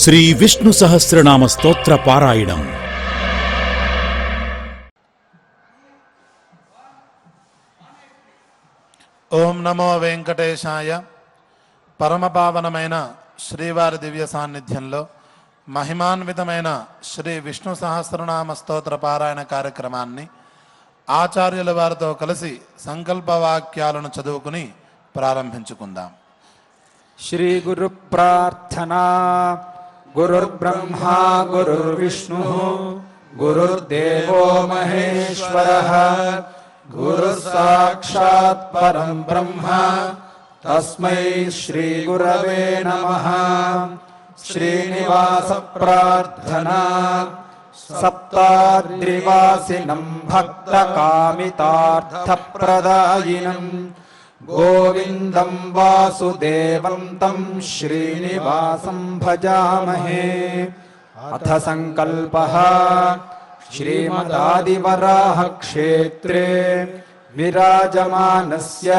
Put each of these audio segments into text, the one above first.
శ్రీ విష్ణు సహస్రనామ స్తోత్ర పారాయణం. ఓం నమో వెంకటేశాయ. పరమపావనమైన శ్రీవారి దివ్య సాన్నిధ్యంలో మహిమాన్వితమైన శ్రీ విష్ణు సహస్రనామ స్తోత్ర పారాయణ కార్యక్రమాన్ని ఆచార్యుల వారితో కలిసి సంకల్పవాక్యాలను చదువుకుని ప్రారంభించుకుందాం. శ్రీ గురు ప్రార్థనా. గురుర్బ్రహ్మా గురుర్విష్ణు గురుర్దేవో మహేశ్వరః గురుః సాక్షాత్ పరం బ్రహ్మ తస్మై శ్రీ గురవే నమః. శ్రీనివాస ప్రార్థనా. సప్తాద్రివాసినం భక్త కామితార్థప్రదాయినం గోవిందం వాసుదేవం తం శ్రీనివాసం భజామహే. అథ సంకల్పః. శ్రీమదాదివరాహ క్షేత్రే విరాజమానస్య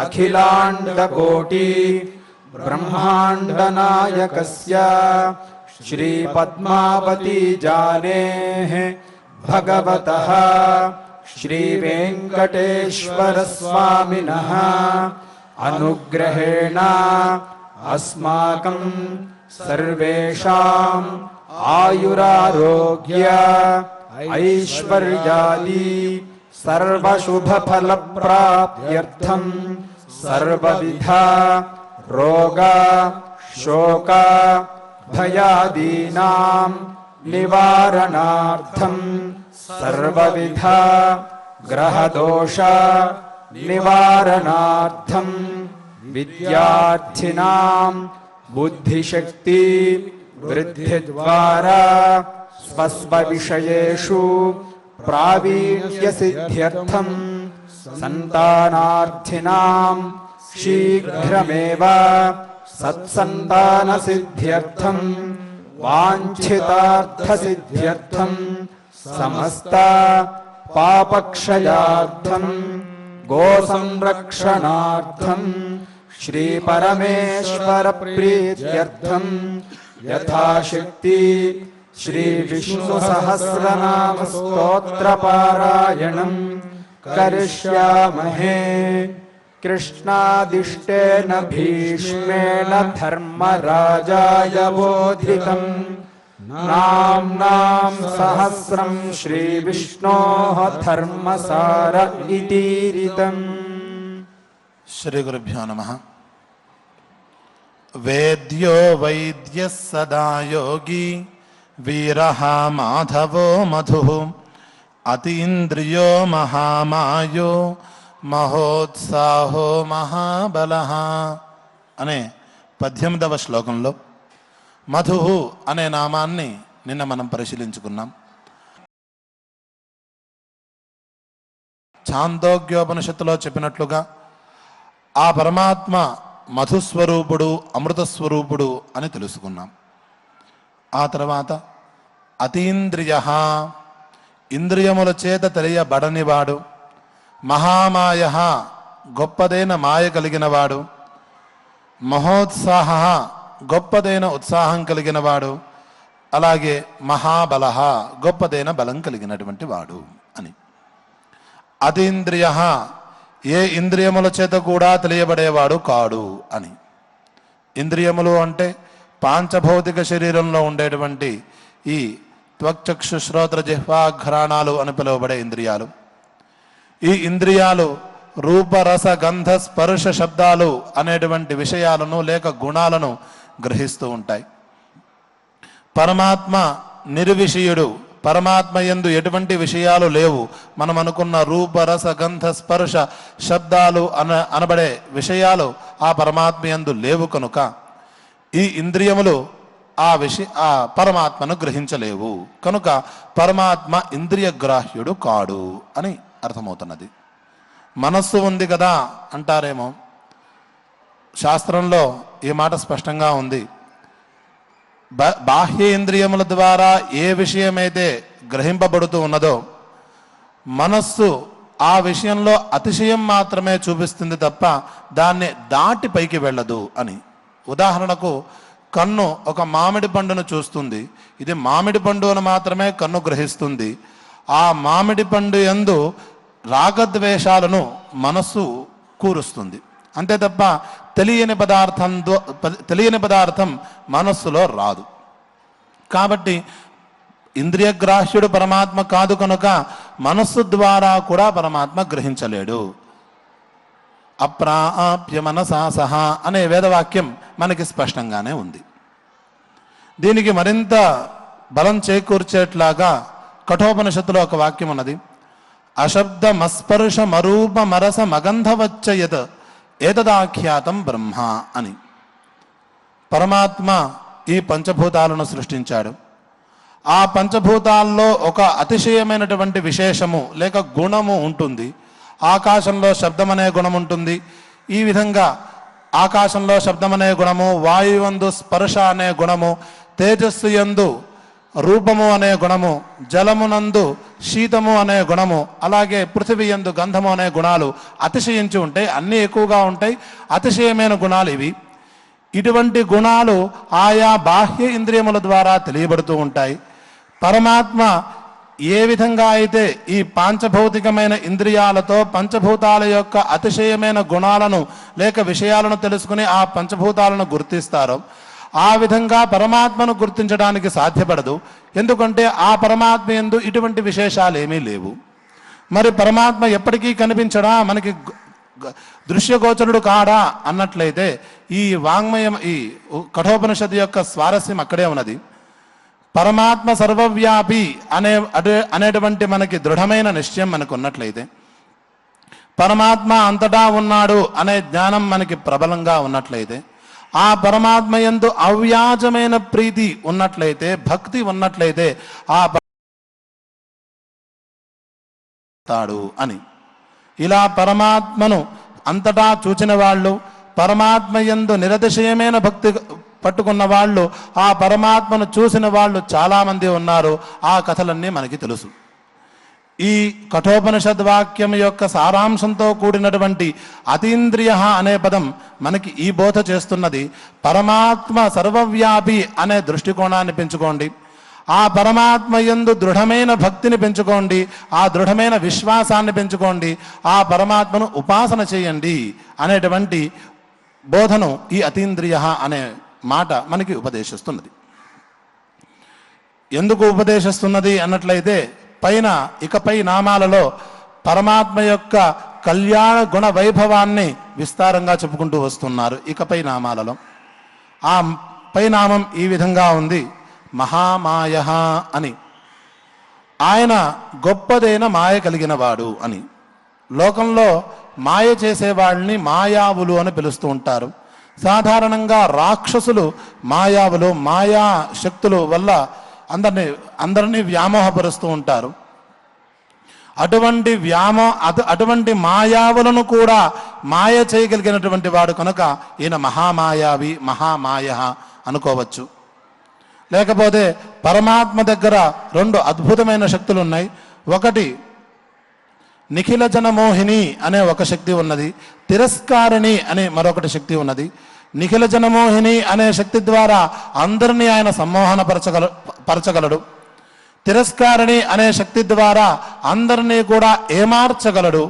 అఖిలాండకోటి బ్రహ్మాండనాయకస్య శ్రీ పద్మావతీ జానేః భగవతః శ్రీ వెంకటేశ్వర స్వామినః అనుగ్రహేణ అస్మాకం సర్వేషాం ఆయురారోగ్య ఐశ్వర్యాది సర్వశుభఫలప్రాప్త్యర్థం సర్వవిధ రోగ శోక భయాదీనాం నివారణార్థం సర్వవిధ గ్రహదోష నివారణార్థం విద్యార్థినాం బుద్ధిశక్తి వృద్ధి ద్వారా స్వస్వవిషయేషు ప్రావీణ్య సిద్ధ్యర్థం సంతానార్థినాం శీఘ్రమేవ సత్సంతాన సిద్ధ్యర్థం వాంఛితార్థ సిద్ధ్యర్థం సమస్త పాపక్షయార్థం గోసంరక్షణార్థం శ్రీ పరమేశ్వర ప్రీత్యర్థం యథాశక్తి శ్రీ విష్ణు సహస్రనామ స్తోత్ర పారాయణం కరిష్యామహే. కృష్ణాదిష్టేన భీష్మేణ ధర్మరాజాయ బోధితం నామ్నాం సహస్రం శ్రీ విష్ణోః ధర్మసార ఇతిరితం. శ్రీ గురుభ్యో నమః. వేద్యో వైద్యః సదా యోగి వీరః మాధవో మధుః అతీంద్రియో మహామాయో మహోత్సాహో మహాబలః అనే 18వ శ్లోకంలో మధు అనే నామాన్ని నిన్న మనం పరిశీలించుకున్నాం. ఛాందోగ్యోపనిషత్తులో చెప్పినట్లుగా ఆ పరమాత్మ మధుస్వరూపుడు, అమృతస్వరూపుడు అని తెలుసుకున్నాం. ఆ తర్వాత అతీంద్రియ, ఇంద్రియముల చేత తెలియబడనివాడు, మహామాయ, గొప్పదైన మాయ కలిగినవాడు, మహోత్సాహ, గొప్పదైన ఉత్సాహం కలిగినవాడు, అలాగే మహాబల, గొప్పదైన బలం కలిగినటువంటి వాడు అని. అతీంద్రియ, ఏ ఇంద్రియముల చేత కూడా తెలియబడేవాడు కాడు అని. ఇంద్రియములు అంటే పాంచభౌతిక శరీరంలో ఉండేటువంటి ఈ త్వక్చక్షు శ్రోత్ర జిహ్వాఘ్రాణాలు అని పిలువబడే ఇంద్రియాలు. ఈ ఇంద్రియాలు రూపరస గంధ స్పర్శ శబ్దాలు అనేటువంటి విషయాలను లేక గుణాలను గ్రహిస్తూ ఉంటాయి. పరమాత్మ నిర్విషయుడు. పరమాత్మ యందు ఎటువంటి విషయాలు లేవు. మనం అనుకున్న రూపరస గంధ స్పర్శ శబ్దాలు అనబడే విషయాలు ఆ పరమాత్మ యందు లేవు కనుక ఈ ఇంద్రియములు ఆ పరమాత్మను గ్రహించలేవు. కనుక పరమాత్మ ఇంద్రియ గ్రాహ్యుడు కాడు అని అర్థమవుతున్నది. మనస్సు ఉంది కదా అంటారేమో. శాస్త్రంలో ఈ మాట స్పష్టంగా ఉంది. బాహ్య ఇంద్రియముల ద్వారా ఏ విషయమైతే గ్రహింపబడుతూ ఉన్నదో మనస్సు ఆ విషయంలో అతిశయం మాత్రమే చూపిస్తుంది తప్ప దాన్ని దాటి పైకి వెళ్ళదు అని. ఉదాహరణకు కన్ను ఒక మామిడి పండును చూస్తుంది. ఇది మామిడి పండు అని మాత్రమే కన్ను గ్రహిస్తుంది. ఆ మామిడి పండు యందు రాగద్వేషాలను మనస్సు కూరుస్తుంది. అంతే తప్ప తెలియని పదార్థం మనస్సులో రాదు. కాబట్టి ఇంద్రియగ్రాహ్యుడు పరమాత్మ కాదు కనుక మనస్సు ద్వారా కూడా పరమాత్మ గ్రహించలేడు. అప్రాప్య మనసా సహా అనే వేదవాక్యం మనకి స్పష్టంగానే ఉంది. దీనికి మరింత బలం చేకూర్చేట్లాగా కఠోపనిషత్తులో ఒక వాక్యం ఉన్నది. అశబ్ద మస్పర్శ మరూప మరస మగంధవచ్చయత్ ఏతదాఖ్యాతం బ్రహ్మ అని. పరమాత్మ ఈ పంచభూతాలను సృష్టించాడు. ఆ పంచభూతాల్లో ఒక అతిశయమైనటువంటి విశేషము లేక గుణము ఉంటుంది. ఆకాశంలో శబ్దం అనే గుణం ఉంటుంది. ఈ విధంగా ఆకాశంలో శబ్దం అనే గుణము, వాయువందు స్పర్శ అనే గుణము, తేజస్సు యందు రూపము అనే గుణము, జలమునందు శీతము అనే గుణము, అలాగే పృథివీ యందు గంధము అనే గుణాలు అతిశయించి ఉంటాయి. అన్నీ ఎక్కువగా ఉంటాయి. అతిశయమైన గుణాలు ఇవి. ఇటువంటి గుణాలు ఆయా బాహ్య ఇంద్రియముల ద్వారా తెలియబడుతూ ఉంటాయి. పరమాత్మ ఏ విధంగా అయితే ఈ పాంచభౌతికమైన ఇంద్రియాలతో పంచభూతాల యొక్క అతిశయమైన గుణాలను లేక విషయాలను తెలుసుకుని ఆ పంచభూతాలను గుర్తిస్తారో ఆ విధంగా పరమాత్మను గుర్తించడానికి సాధ్యపడదు. ఎందుకంటే ఆ పరమాత్మ యందు ఇటువంటి విశేషాలు ఏమీ లేవు. మరి పరమాత్మ ఎప్పటికీ కనిపించడా, మనకి దృశ్యగోచరుడు కాడా అన్నట్లయితే ఈ వాంగ్మయం, ఈ కఠోపనిషత్తు యొక్క స్వారస్యం అక్కడే ఉన్నది. పరమాత్మ సర్వవ్యాపి అనేటువంటి మనకి దృఢమైన నిశ్చయం మనకు ఉన్నట్లయితే, పరమాత్మ అంతటా ఉన్నాడు అనే జ్ఞానం మనకి ప్రబలంగా ఉన్నట్లయితే, ఆ పరమాత్మ యందు అవ్యాజమైన ప్రీతి ఉన్నట్లయితే, భక్తి ఉన్నట్లయితే ఆ తాడు అని ఇలా పరమాత్మను అంతటా చూచిన వాళ్ళు, పరమాత్మ యందు నిరతిశయమైన భక్తి పట్టుకున్న వాళ్ళు, ఆ పరమాత్మను చూసిన వాళ్ళు చాలామంది ఉన్నారు. ఆ కథలన్నీ మనకి తెలుసు. ఈ కఠోపనిషద్ వాక్యం యొక్క సారాంశంతో కూడినటువంటి అతీంద్రియ అనే పదం మనకి ఈ బోధ చేస్తున్నది. పరమాత్మ సర్వవ్యాపి అనే దృష్టికోణాన్ని పెంచుకోండి. ఆ పరమాత్మ యందు దృఢమైన భక్తిని పెంచుకోండి. ఆ దృఢమైన విశ్వాసాన్ని పెంచుకోండి. ఆ పరమాత్మను ఉపాసన చేయండి అనేటువంటి బోధను ఈ అతీంద్రియ అనే మాట మనకి ఉపదేశిస్తున్నది. ఎందుకు ఉపదేశిస్తున్నది అన్నట్లయితే, ఇకపై నామాలలో పరమాత్మ యొక్క కళ్యాణ గుణ వైభవాన్ని విస్తారంగా చెప్పుకుంటూ వస్తున్నారు. ఇకపై నామాలలో ఆ పై నామం ఈ విధంగా ఉంది, మహామాయ అని. ఆయన గొప్పదైన మాయ కలిగిన వాడు అని. లోకంలో మాయ చేసేవాళ్ళని మాయావులు అని పిలుస్తూ ఉంటారు. సాధారణంగా రాక్షసులు మాయావులు, మాయా శక్తులు వల్ల అందరినీ వ్యామోహపరుస్తూ ఉంటారు. అటువంటి మాయావులను కూడా మాయ చేయగలిగినటువంటి వాడు కనుక ఈయన మహామాయావి, మహామాయ అనుకోవచ్చు. లేకపోతే పరమాత్మ దగ్గర రెండు అద్భుతమైన శక్తులు ఉన్నాయి. ఒకటి నిఖిల జనమోహిని అనే ఒక శక్తి ఉన్నది, తిరస్కారిణి అనే మరొకటి శక్తి ఉన్నది. నిఖిల జనమోహిని అనే శక్తి ద్వారా అందరినీ ఆయన పరచగలడు. తిరస్కారిణి అనే శక్తి ద్వారా అందరినీ కూడా ఏమార్చగలడు.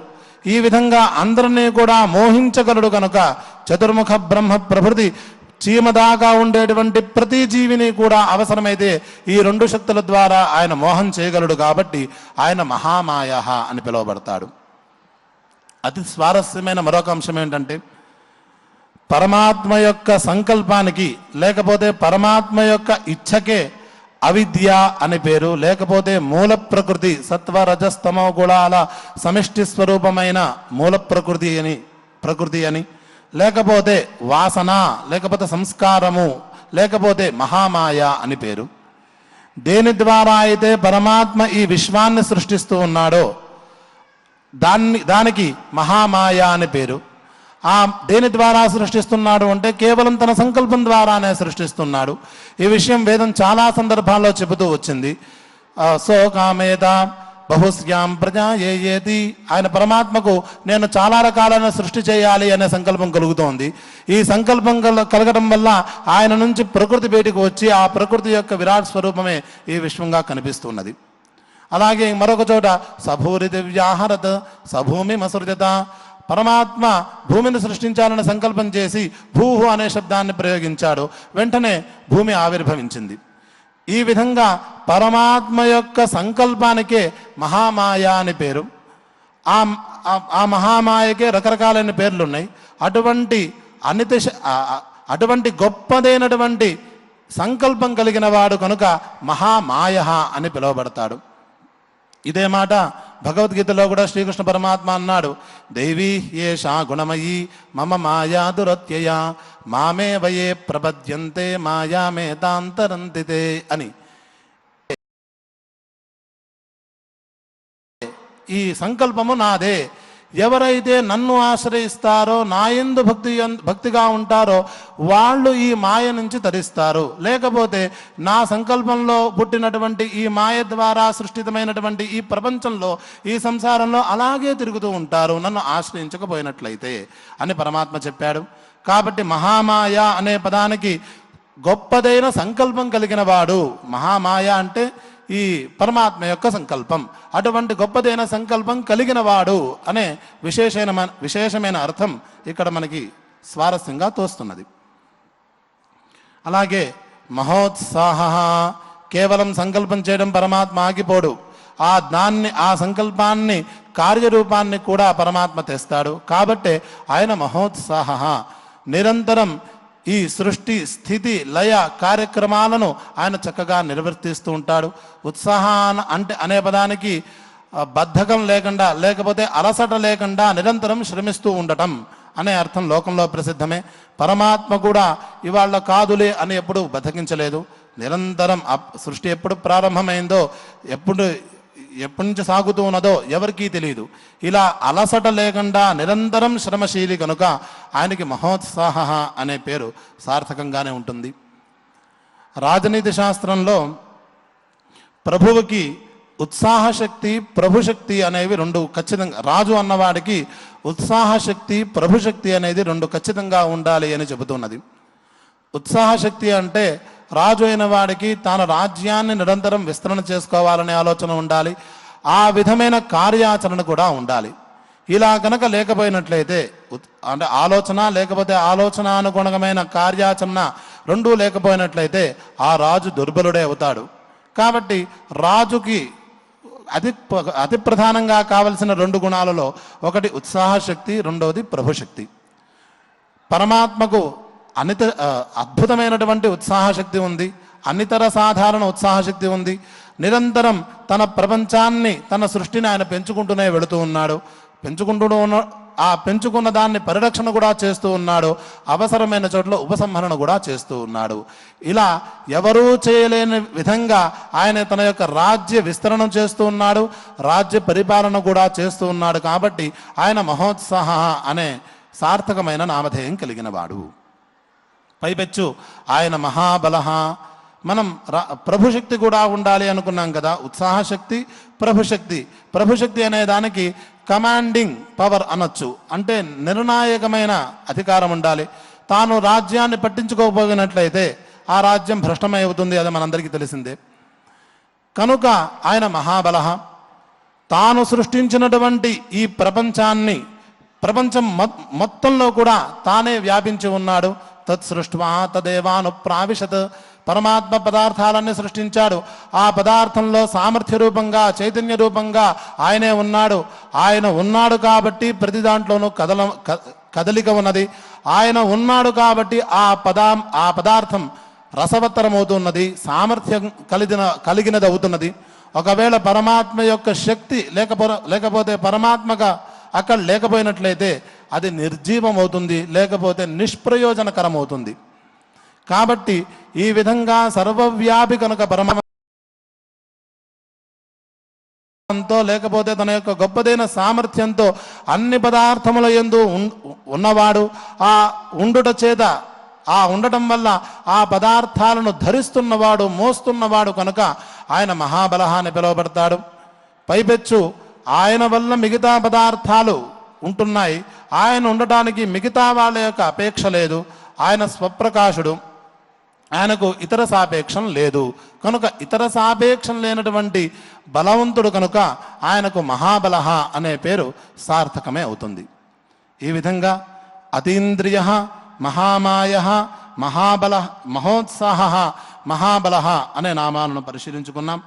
ఈ విధంగా అందరినీ కూడా మోహించగలడు కనుక చతుర్ముఖ బ్రహ్మ ప్రభృతి చీమదాకా ఉండేటువంటి ప్రతి జీవిని కూడా అవసరమైతే ఈ రెండు శక్తుల ద్వారా ఆయన మోహం చేయగలడు. కాబట్టి ఆయన మహామాయ అని పిలువబడతాడు. అతి స్వారస్యమైన మరొక అంశం ఏంటంటే, పరమాత్మ యొక్క సంకల్పానికి లేకపోతే పరమాత్మ యొక్క ఇచ్ఛకే అవిద్య అని పేరు, లేకపోతే మూల ప్రకృతి సత్వరజస్తమో గుణాల సమిష్టి స్వరూపమైన మూల ప్రకృతి అని, లేకపోతే వాసన, లేకపోతే సంస్కారము, లేకపోతే మహామాయ అని పేరు. దేని ద్వారా అయితే పరమాత్మ ఈ విశ్వాన్ని సృష్టిస్తూ ఉన్నాడో దానికి మహామాయ అని పేరు. దేని ద్వారా సృష్టిస్తున్నాడు అంటే కేవలం తన సంకల్పం ద్వారానే సృష్టిస్తున్నాడు. ఈ విషయం వేదం చాలా సందర్భాల్లో చెబుతూ వచ్చింది. సో కామేత బహుశ్యాం ప్రజా ఏయేతి, ఆయన పరమాత్మకు నేను చాలా రకాలైన సృష్టి చేయాలి అనే సంకల్పం కలుగుతోంది. ఈ సంకల్పం కలగడం వల్ల ఆయన నుంచి ప్రకృతి బయటకు వచ్చి ఆ ప్రకృతి యొక్క విరాట్ స్వరూపమే ఈ విశ్వంగా కనిపిస్తున్నది. అలాగే మరొక చోట సభూరి దివ్యాహరత్ సభూమి మసృజత, పరమాత్మ భూమిని సృష్టించాలని సంకల్పం చేసి భూహు అనే శబ్దాన్ని ప్రయోగించాడు, వెంటనే భూమి ఆవిర్భవించింది. ఈ విధంగా పరమాత్మ యొక్క సంకల్పానికే మహామాయ అని పేరు. ఆ మహామాయకే రకరకాలైన పేర్లు ఉన్నాయి. అటువంటి గొప్పదైనటువంటి సంకల్పం కలిగిన వాడు కనుక మహామాయ అని పిలువబడతాడు. ఇదే మాట భగవద్గీతలో కూడా శ్రీకృష్ణ పరమాత్మ అన్నాడు, దైవీ ఏషా గుణమయీ మమ మాయా దురత్యయ మామే వయే ప్రపద్యంతే మాయామే తాంతరంతితే అని. ఈ సంకల్పము నాదే, ఎవరైతే నన్ను ఆశ్రయిస్తారో నా యందు భక్తిగా ఉంటారో వాళ్ళు ఈ మాయ నుంచి తరిస్తారు. లేకపోతే నా సంకల్పంలో పుట్టినటువంటి ఈ మాయ ద్వారా సృష్టితమైనటువంటి ఈ ప్రపంచంలో ఈ సంసారంలో అలాగే తిరుగుతూ ఉంటారు నన్ను ఆశ్రయించకపోయినట్లయితే అని పరమాత్మ చెప్పాడు. కాబట్టి మహామాయ అనే పదానికి గొప్పదైన సంకల్పం కలిగిన వాడు, మహామాయ అంటే ఈ పరమాత్మ యొక్క సంకల్పం, అటువంటి గొప్పదైన సంకల్పం కలిగిన వాడు అనే విశేషమైన అర్థం ఇక్కడ మనకి స్వారస్యంగా తోస్తున్నది. అలాగే మహోత్సాహ, కేవలం సంకల్పం చేయడం పరమాత్మ ఆగిపోడు, ఆ సంకల్పాన్ని కార్యరూపాన్ని కూడా పరమాత్మ తెస్తాడు. కాబట్టే ఆయన మహోత్సాహ, నిరంతరం ఈ సృష్టి స్థితి లయ కార్యక్రమాలను ఆయన చక్కగా నిర్వర్తిస్తూ ఉంటాడు. ఉత్సాహం అంటే అనే పదానికి బద్ధకం లేకుండా, లేకపోతే అలసట లేకుండా నిరంతరం శ్రమిస్తూ ఉండటం అనే అర్థం లోకంలో ప్రసిద్ధమే. పరమాత్మ కూడా ఇవాళ కాదులే అని ఎప్పుడు బద్ధకించలేదు. నిరంతరం సృష్టి ఎప్పుడు ప్రారంభమైందో ఎప్పటి నుంచి సాగుతూ ఉన్నదో ఎవరికీ తెలియదు. ఇలా అలసట లేకుండా నిరంతరం శ్రమశీలి కనుక ఆయనకి మహోత్సాహ అనే పేరు సార్థకంగానే ఉంటుంది. రాజనీతి శాస్త్రంలో ప్రభువుకి ఉత్సాహశక్తి ప్రభుశక్తి అనేవి రెండు ఖచ్చితంగా, రాజు అన్నవాడికి ఉత్సాహశక్తి ప్రభుశక్తి అనేది రెండు ఖచ్చితంగా ఉండాలి అని చెబుతున్నది. ఉత్సాహశక్తి అంటే రాజు అయిన వాడికి తన రాజ్యాన్ని నిరంతరం విస్తరణ చేసుకోవాలనే ఆలోచన ఉండాలి, ఆ విధమైన కార్యాచరణ కూడా ఉండాలి. ఇలా కనుక లేకపోయినట్లయితే అంటే ఆలోచన లేకపోతే ఆలోచనానుగుణమైన కార్యాచరణ రెండూ లేకపోయినట్లయితే ఆ రాజు దుర్బలుడే అవుతాడు. కాబట్టి రాజుకి అతి ప్రధానంగా కావలసిన రెండు గుణాలలో ఒకటి ఉత్సాహశక్తి, రెండవది ప్రభుశక్తి. పరమాత్మకు అద్భుతమైనటువంటి ఉత్సాహశక్తి ఉంది, అన్నితర సాధారణ ఉత్సాహశక్తి ఉంది. నిరంతరం తన ప్రపంచాన్ని తన సృష్టిని ఆయన పెంచుకుంటూనే వెళుతూ ఉన్నాడు. పెంచుకున్న దాన్ని పరిరక్షణ కూడా చేస్తూ ఉన్నాడు, అవసరమైన చోట్ల ఉపసంహరణ కూడా చేస్తూ ఉన్నాడు. ఇలా ఎవరూ చేయలేని విధంగా ఆయన తన యొక్క రాజ్య విస్తరణం చేస్తూ ఉన్నాడు, రాజ్య పరిపాలన కూడా చేస్తూ ఉన్నాడు. కాబట్టి ఆయన మహోత్సాహ అనే సార్థకమైన నామధేయం కలిగిన వాడు. పైపెచ్చు ఆయన మహాబలహ. మనం ప్రభుశక్తి కూడా ఉండాలి అనుకున్నాం కదా, ఉత్సాహశక్తి ప్రభుశక్తి. ప్రభుశక్తి అనే దానికి కమాండింగ్ పవర్ అనొచ్చు, అంటే నిర్ణాయకమైన అధికారం ఉండాలి. తాను రాజ్యాన్ని పట్టించుకోకపోయినట్లయితే ఆ రాజ్యం భ్రష్టమై అవుతుంది, అది మనందరికీ తెలిసిందే. కనుక ఆయన మహాబలహ. తాను సృష్టించినటువంటి ఈ ప్రపంచం మొత్తంలో కూడా తానే వ్యాపించి ఉన్నాడు. తత్సృష్ట్వా తదేవాను ప్రావిశత్, పరమాత్మ పదార్థాలన్నీ సృష్టించాడు. ఆ పదార్థంలో సామర్థ్య రూపంగా చైతన్య రూపంగా ఆయనే ఉన్నాడు. ఆయన ఉన్నాడు కాబట్టి ప్రతి దాంట్లోనూ కదలిక ఉన్నది. ఆయన ఉన్నాడు కాబట్టి ఆ పదార్థం రసవత్తరమవుతున్నది, సామర్థ్యం కలిగినది అవుతున్నది. ఒకవేళ పరమాత్మ యొక్క శక్తి లేకపోతే పరమాత్మగా అక్కడ లేకపోయినట్లయితే అది నిర్జీవం అవుతుంది, లేకపోతే నిష్ప్రయోజనకరం అవుతుంది. కాబట్టి ఈ విధంగా సర్వవ్యాపి కనుక పరమాత్మతో లేకపోతే తన యొక్క గొప్పదైన సామర్థ్యంతో అన్ని పదార్థముల యందు ఉన్నవాడు, ఆ ఉండటం వల్ల ఆ పదార్థాలను ధరిస్తున్నవాడు, మోస్తున్నవాడు కనుక ఆయన మహాబలహ అని పిలువబడతాడు. పైపెచ్చు ఆయన వల్ల మిగతా పదార్థాలు ఉంటున్నాయి. ఆయన ఉండటానికి మిగతా వాళ్ళ యొక్క అపేక్ష లేదు. ఆయన స్వప్రకాశుడు, ఆయనకు ఇతర సాపేక్షం లేదు కనుక ఇతర సాపేక్షం లేనటువంటి బలవంతుడు కనుక ఆయనకు మహాబలః అనే పేరు సార్థకమే అవుతుంది. ఈ విధంగా అతీంద్రియ, మహామాయ, మహాబల, మహోత్సాహ, మహాబలః అనే నామాలను పరిశీలించుకున్నాం.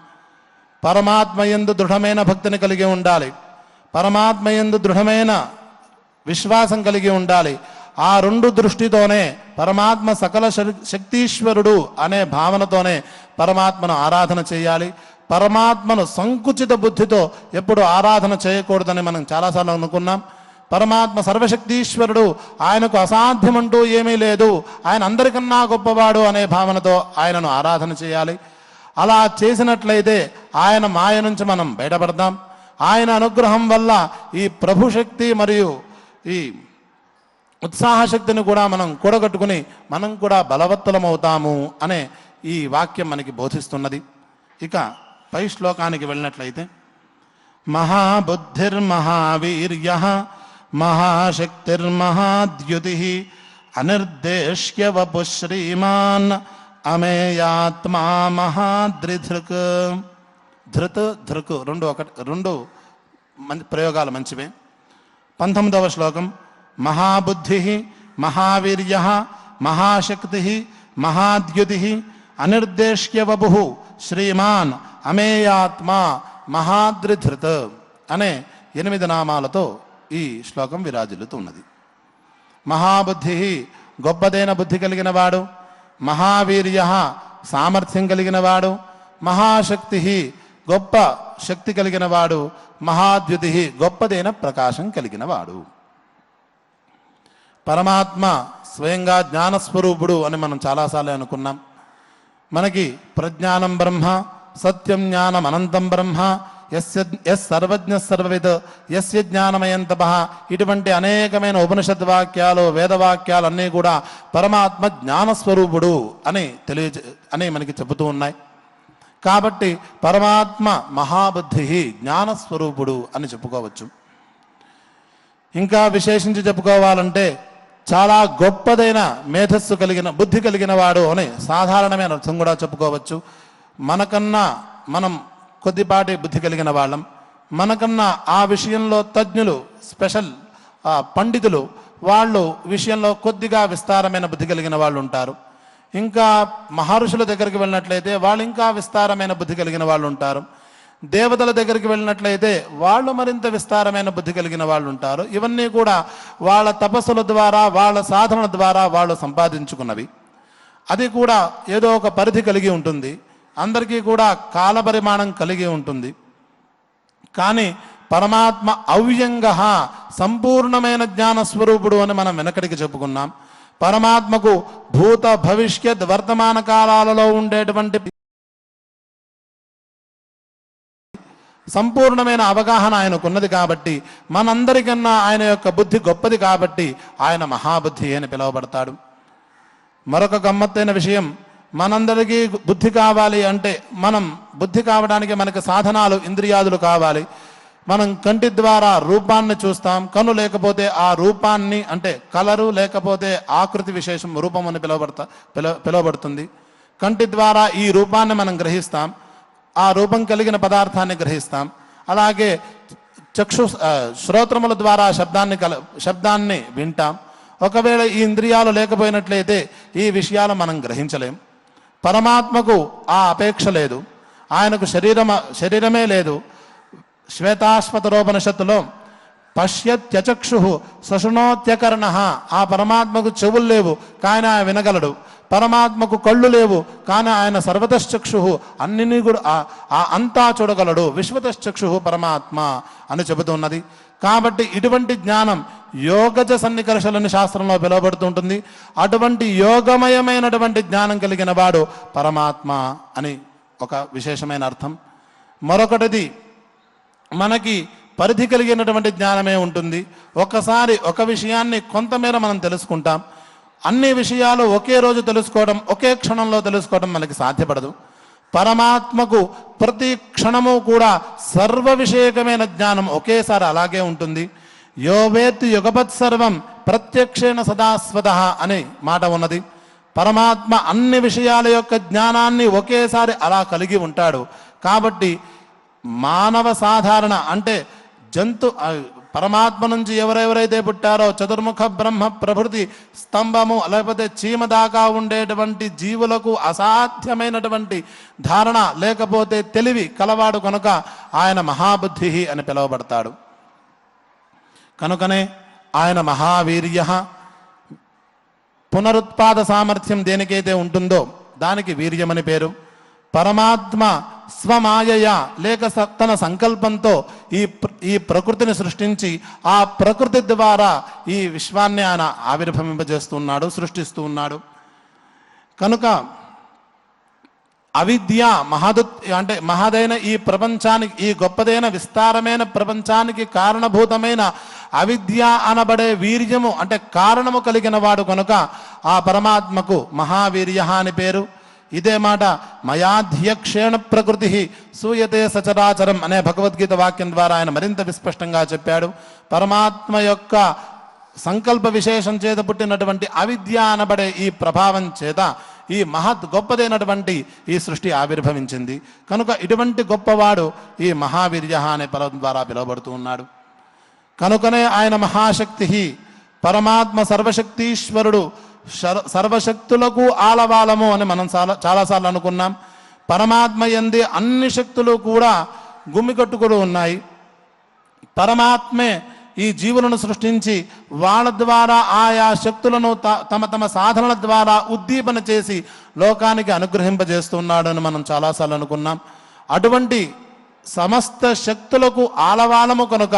పరమాత్మయందు దృఢమైన భక్తిని కలిగి ఉండాలి. పరమాత్మయందు దృఢమైన విశ్వాసం కలిగి ఉండాలి. ఆ రెండు దృష్టితోనే పరమాత్మ సకల శక్తీశ్వరుడు అనే భావనతోనే పరమాత్మను ఆరాధన చేయాలి. పరమాత్మను సంకుచిత బుద్ధితో ఎప్పుడు ఆరాధన చేయకూడదని మనం చాలాసార్లు అనుకున్నాం. పరమాత్మ సర్వశక్తీశ్వరుడు, ఆయనకు అసాధ్యమంటూ ఏమీ లేదు, ఆయన అందరికన్నా గొప్పవాడు అనే భావనతో ఆయనను ఆరాధన చేయాలి. అలా చేసినట్లయితే ఆయన మాయ నుంచి మనం బయటపడదాం. ఆయన అనుగ్రహం వల్ల ఈ ప్రభుశక్తి మరియు ఈ ఉత్సాహశక్తిని కూడా మనం కూడగట్టుకుని మనం కూడా బలవత్తలమవుతాము అనే ఈ వాక్యం మనకి బోధిస్తున్నది. ఇక పై శ్లోకానికి వెళ్ళినట్లయితే మహాబుద్ధిర్మహావీర్య మహాశక్తిర్మహాద్యుతి అనిర్దేశ్య వపు శ్రీమాన్ అమేయాత్మా మహాద్రిధృక్. ధృత్ ధృక్ రెండు ప్రయోగాలు మంచివే. 19వ శ్లోకం మహాబుద్ధి మహావీర్య మహాశక్తి మహాద్యుతి అనిర్దేశ్య వపు శ్రీమాన్ అమేయాత్మా మహాద్రిధృత్ అనే 8 నామాలతో ఈ శ్లోకం విరాజిల్లుతున్నది. మహాబుద్ధి గొప్పదైన బుద్ధి కలిగిన వాడు, మహావీర్య సామర్థ్యం కలిగిన వాడు, మహాశక్తి గొప్ప శక్తి కలిగిన వాడు, మహాద్యుతి గొప్పదైన ప్రకాశం కలిగిన వాడు. పరమాత్మ స్వయంగా జ్ఞానస్వరూపుడు అని మనం చాలాసార్లు అనుకున్నాం. మనకి ప్రజ్ఞానం బ్రహ్మ, సత్యం జ్ఞానం అనంతం బ్రహ్మ, సర్వజ్ఞ సర్వవిద్, యస్య జ్ఞానమయం తపః, ఇటువంటి అనేకమైన ఉపనిషత్ వాక్యాలు, వేదవాక్యాలు అన్నీ కూడా పరమాత్మ జ్ఞానస్వరూపుడు అని మనకి చెబుతూ ఉన్నాయి. కాబట్టి పరమాత్మ మహాబుద్ధి జ్ఞానస్వరూపుడు అని చెప్పుకోవచ్చు. ఇంకా విశేషించి చెప్పుకోవాలంటే చాలా గొప్పదైన మేధస్సు కలిగిన బుద్ధి కలిగిన వాడు అని సాధారణమైన అర్థం కూడా చెప్పుకోవచ్చు. మనకన్నా మనం కొద్దిపాటి బుద్ధి కలిగిన వాళ్ళం, మనకన్నా ఆ విషయంలో తజ్ఞులు, స్పెషల్ పండితులు, వాళ్ళు విషయంలో కొద్దిగా విస్తారమైన బుద్ధి కలిగిన వాళ్ళు ఉంటారు. ఇంకా మహర్షుల దగ్గరికి వెళ్ళినట్లయితే వాళ్ళు ఇంకా విస్తారమైన బుద్ధి కలిగిన వాళ్ళు ఉంటారు. దేవతల దగ్గరికి వెళ్ళినట్లయితే వాళ్ళు మరింత విస్తారమైన బుద్ధి కలిగిన వాళ్ళు ఉంటారు. ఇవన్నీ కూడా వాళ్ళ తపస్సుల ద్వారా, వాళ్ళ సాధన ద్వారా వాళ్ళు సంపాదించుకున్నవి. అది కూడా ఏదో ఒక పరిధి కలిగి ఉంటుంది, అందరికీ కూడా కాలపరిమాణం కలిగి ఉంటుంది. కానీ పరమాత్మ అవ్యంగ సంపూర్ణమైన జ్ఞానస్వరూపుడు అని మనం వెనకడికి చెప్పుకున్నాం. పరమాత్మకు భూత భవిష్యత్ వర్తమాన కాలాలలో ఉండేటువంటి సంపూర్ణమైన అవగాహన ఆయనకున్నది కాబట్టి, మనందరికన్నా ఆయన యొక్క బుద్ధి గొప్పది కాబట్టి ఆయన మహాబుద్ధి అని పిలువబడతాడు. మరొక గమ్మత్తైన విషయం, మనందరికీ బుద్ధి కావాలి అంటే మనం బుద్ధి కావడానికి మనకి సాధనాలు, ఇంద్రియాదులు కావాలి. మనం కంటి ద్వారా రూపాన్ని చూస్తాం, కను లేకపోతే ఆ రూపాన్ని అంటే కలరు లేకపోతే ఆకృతి విశేషం రూపం అని పిలువబడుతుంది. కంటి ద్వారా ఈ రూపాన్ని మనం గ్రహిస్తాం, ఆ రూపం కలిగిన పదార్థాన్ని గ్రహిస్తాం. అలాగే శ్రోత్రముల ద్వారా శబ్దాన్ని వింటాం. ఒకవేళ ఈ ఇంద్రియాలు లేకపోయినట్లయితే ఈ విషయాలు మనం గ్రహించలేం. పరమాత్మకు ఆ అపేక్ష లేదు, ఆయనకు శరీరమే లేదు. శ్వేతాశ్వతరోపనిషత్తులో పశ్యత్యచక్షు సశృణోత్యకర్ణ, ఆ పరమాత్మకు చెవులు లేవు కానీ ఆయన వినగలడు. పరమాత్మకు కళ్ళు లేవు కానీ ఆయన సర్వతశ్చక్షు, అన్నిని కూడా అంతా చూడగలడు. విశ్వతశ్చక్షు పరమాత్మ అని చెబుతున్నది. కాబట్టి ఇటువంటి జ్ఞానం యోగజ సన్నికర్షలని శాస్త్రంలో పిలువబడుతుంటుంది. అటువంటి యోగమయమైనటువంటి జ్ఞానం కలిగిన వాడు పరమాత్మ అని ఒక విశేషమైన అర్థం. మరొకటిది, మనకి పరిధి కలిగినటువంటి జ్ఞానమే ఉంటుంది. ఒకసారి ఒక విషయాన్ని కొంతమేర మనం తెలుసుకుంటాం. అన్ని విషయాలు ఒకే రోజు తెలుసుకోవడం, ఒకే క్షణంలో తెలుసుకోవడం మనకి సాధ్యపడదు. పరమాత్మకు ప్రతి క్షణము కూడా సర్వ విషయకమైన జ్ఞానం ఒకేసారి అలాగే ఉంటుంది. యో వేత్తి యుగపత్ సర్వం ప్రత్యక్షేణ సదాస్వత అనే మాట ఉన్నది. పరమాత్మ అన్ని విషయాల యొక్క జ్ఞానాన్ని ఒకేసారి అలా కలిగి ఉంటాడు. కాబట్టి మానవ సాధారణ అంటే పరమాత్మ నుంచి ఎవరెవరైతే పుట్టారో చతుర్ముఖ బ్రహ్మ ప్రభృతి స్తంభము లేకపోతే చీమ దాకా ఉండేటువంటి జీవులకు అసాధ్యమైనటువంటి ధారణ లేకపోతే తెలివి కలవాడు కనుక ఆయన మహాబుద్ధి అని పిలువబడతాడు. కనుకనే ఆయన మహావీర్య. పునరుత్పాద సామర్థ్యం దేనికైతే ఉంటుందో దానికి వీర్యమని పేరు. పరమాత్మ స్వమాయయ లేక తన సంకల్పంతో ఈ ప్రకృతిని సృష్టించి ఆ ప్రకృతి ద్వారా ఈ విశ్వాన్ని ఆయన ఆవిర్భవింపజేస్తున్నాడు, సృష్టిస్తూ ఉన్నాడు. కనుక అవిద్య అంటే మహదైన ఈ ప్రపంచానికి, ఈ గొప్పదైన విస్తారమైన ప్రపంచానికి కారణభూతమైన అవిద్య అనబడే వీర్యము అంటే కారణము కలిగిన వాడు కనుక ఆ పరమాత్మకు మహావీర్య అని పేరు. ఇదే మాట మయాధ్యక్షేణ ప్రకృతి సూయతే సచరాచరం అనే భగవద్గీత వాక్యం ద్వారా ఆయన మరింత విస్పష్టంగా చెప్పాడు. పరమాత్మ యొక్క సంకల్ప విశేషం చేత పుట్టినటువంటి అవిద్య అనబడే ఈ ప్రభావం చేత ఈ మహత్ గొప్పదైనటువంటి ఈ సృష్టి ఆవిర్భవించింది. కనుక ఇటువంటి గొప్పవాడు ఈ మహావీర్య అనే పదం ద్వారా పిలువబడుతూ ఉన్నాడు. కనుకనే ఆయన మహాశక్తి. పరమాత్మ సర్వశక్తీశ్వరుడు, సర్వశక్తులకు ఆలవాలము అని మనం చాలాసార్లు అనుకున్నాం. పరమాత్మ యందే అన్ని శక్తులు కూడా గుమ్మికట్టుకుని ఉన్నాయి. పరమాత్మే ఈ జీవులను సృష్టించి వాళ్ళ ద్వారా ఆయా శక్తులను తమ తమ సాధనల ద్వారా ఉద్దీపన చేసి లోకానికి అనుగ్రహింపజేస్తున్నాడు అని మనం చాలాసార్లు అనుకున్నాం. అటువంటి సమస్త శక్తులకు ఆలవాలము కనుక,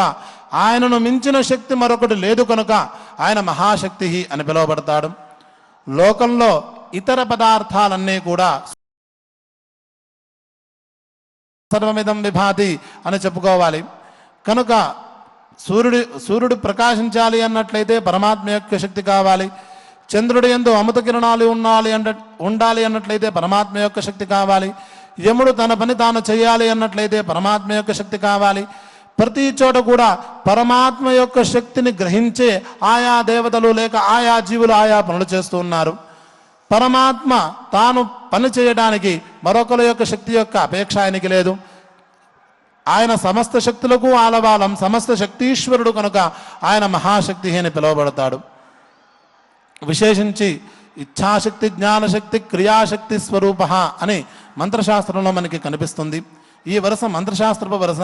ఆయనను మించిన శక్తి మరొకటి లేదు కనుక ఆయన మహాశక్తి అని పిలువబడతాడు. లోకంలో ఇతర పదార్థాలన్నీ కూడా సర్వమిదం విభాతి అని చెప్పుకోవాలి. కనుక సూర్యుడు ప్రకాశించాలి అన్నట్లయితే పరమాత్మ యొక్క శక్తి కావాలి. చంద్రుడి యందు అమృత కిరణాలు ఉండాలి అన్నట్లయితే పరమాత్మ యొక్క శక్తి కావాలి. యముడు తన పని తాను చేయాలి అన్నట్లయితే పరమాత్మ యొక్క శక్తి కావాలి. ప్రతి చోట కూడా పరమాత్మ యొక్క శక్తిని గ్రహించే ఆయా దేవతలు లేక ఆయా జీవులు ఆయా పనులు చేస్తూ ఉన్నారు. పరమాత్మ తాను పని చేయడానికి మరొకరి యొక్క శక్తి యొక్క అపేక్ష ఆయనకి లేదు. ఆయన సమస్త శక్తులకు ఆలవాలం, సమస్త శక్తీశ్వరుడు కనుక ఆయన మహాశక్తి అని పిలువబడతాడు. విశేషించి ఇచ్ఛాశక్తి, జ్ఞానశక్తి, క్రియాశక్తి స్వరూప అని మంత్రశాస్త్రంలో మనకి కనిపిస్తుంది. ఈ వరుస మంత్రశాస్త్రపు వరుస.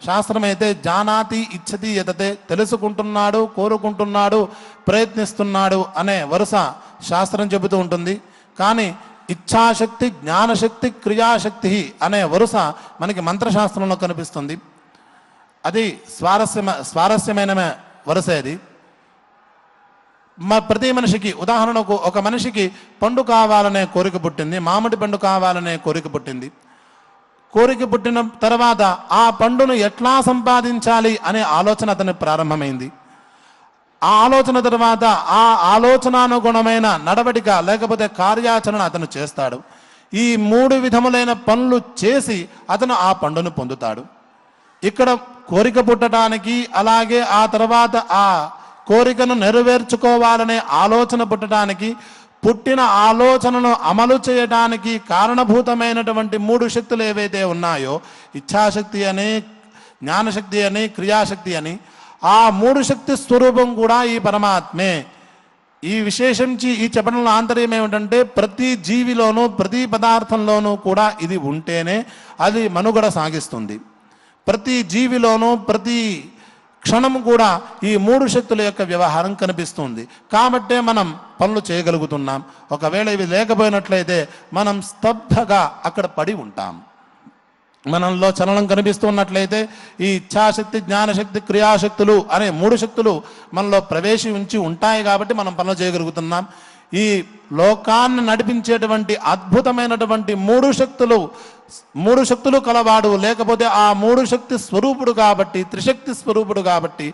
శాస్త్రమైతే జానాతి ఇచ్చతి యతతే, తెలుసుకుంటున్నాడు, కోరుకుంటున్నాడు, ప్రయత్నిస్తున్నాడు అనే వరుస శాస్త్రం చెబుతూ ఉంటుంది. కానీ ఇచ్ఛాశక్తి, జ్ఞానశక్తి, క్రియాశక్తి అనే వరుస మనకి మంత్రశాస్త్రంలో కనిపిస్తుంది. అది స్వారస్యమైన వరుస. అది ప్రతి మనిషికి, ఉదాహరణకు ఒక మనిషికి పండు కావాలనే కోరిక పుట్టింది, మామిడి పండు కావాలనే కోరిక పుట్టింది. కోరిక పుట్టిన తర్వాత ఆ పండును ఎట్లా సంపాదించాలి అనే ఆలోచన అతని ప్రారంభమైంది. ఆ ఆలోచన తర్వాత ఆ ఆలోచనానుగుణమైన నడవడిక లేకపోతే కార్యాచరణ అతను చేస్తాడు. ఈ 3 విధములైన పనులు చేసి అతను ఆ పండును పొందుతాడు. ఇక్కడ కోరిక పుట్టడానికి, అలాగే ఆ తర్వాత ఆ కోరికను నెరవేర్చుకోవాలనే ఆలోచన పుట్టడానికి, పుట్టిన ఆలోచనను అమలు చేయడానికి కారణభూతమైనటువంటి 3 శక్తులు ఏవైతే ఉన్నాయో, ఇచ్ఛాశక్తి అని, జ్ఞానశక్తి అని, క్రియాశక్తి అని, ఆ 3 శక్తి స్వరూపం కూడా ఈ పరమాత్మే. ఈ విశేషించి ఈ చెప్పడంలో ఆంతర్యం ఏమిటంటే, ప్రతి జీవిలోనూ ప్రతి పదార్థంలోనూ కూడా ఇది ఉంటేనే అది మనుగడ సాగిస్తుంది. ప్రతి జీవిలోనూ ప్రతి క్షణం కూడా ఈ 3 శక్తుల యొక్క వ్యవహారం కనిపిస్తుంది. కాబట్టే మనం పనులు చేయగలుగుతున్నాం. ఒకవేళ ఇవి లేకపోయినట్లయితే మనం స్తబ్ధగా అక్కడ పడి ఉంటాం. మనలో చలనం కనిపిస్తున్నట్లయితే ఈ ఇచ్ఛాశక్తి, జ్ఞానశక్తి, క్రియాశక్తులు అనే 3 శక్తులు మనలో ప్రవేశించి ఉంటాయి కాబట్టి మనం పనులు చేయగలుగుతున్నాం. ఈ లోకాన్ని నడిపించేటువంటి అద్భుతమైనటువంటి 3 శక్తులు కలవాడు, లేకపోతే ఆ 3 శక్తి స్వరూపుడు కాబట్టి, త్రిశక్తి స్వరూపుడు కాబట్టి